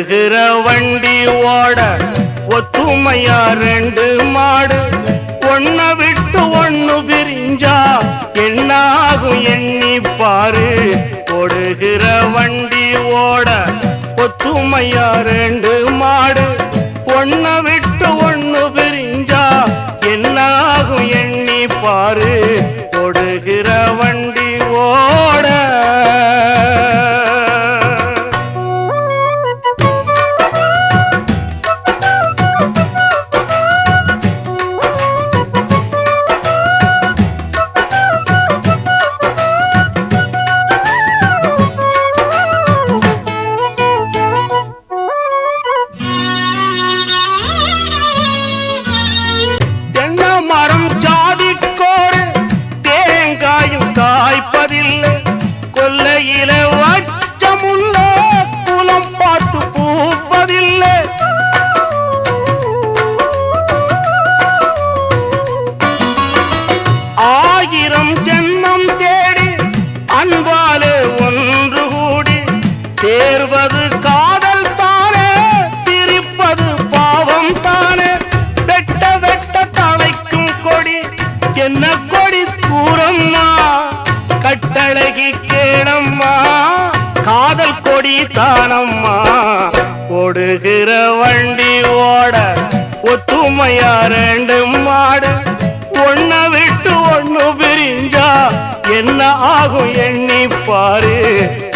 ஓடுகிற வண்டி ஓட ஒத்துமையா ரெண்டு மாடு ஒன்ன விட்டு ஒண்ணு பிரிஞ்சா என்னாகும் எண்ணி பாரு. ஓடுகிற வண்டி ஓட ஒத்துமையா ரெண்டு மாடு ஒன்ன விட்டு ஒண்ணு பிரிஞ்சா என்னாகும் எண்ணி பாரு. ஓடுகிற வண்டி ஓட மரம் ஜாதிக்கோடு தேங்காயும் காய்ப்பதில்லை. கொல்லையில வச்சமுள்ள குலம் பார்த்து பூப்பதில்லை. ஆயிரம் ஜென்மம் தேடி அன்பாலே ஒன்று கூடி சேர்வது காதல் தானே, பிரிப்பது பாவம் தானே. வெட்ட வெட்ட தலைக்கும் கொடி என்ன கொடி கூறம்மா, கட்டழகி கேளம்மா, காதல் கொடி தானம்மா. ஓடுகிற வண்டி ஓட ஒத்துமையா ரெண்டு மாடு ஒன்ன விட்டு ஒண்ணு பிரிஞ்சா என்ன ஆகும் எண்ணி பாரு.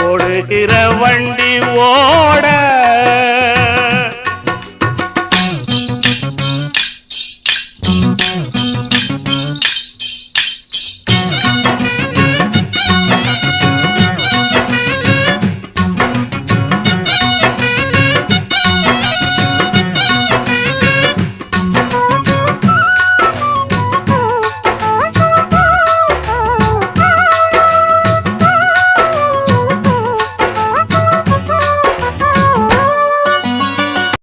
ஓடுகிற வண்டி ஓட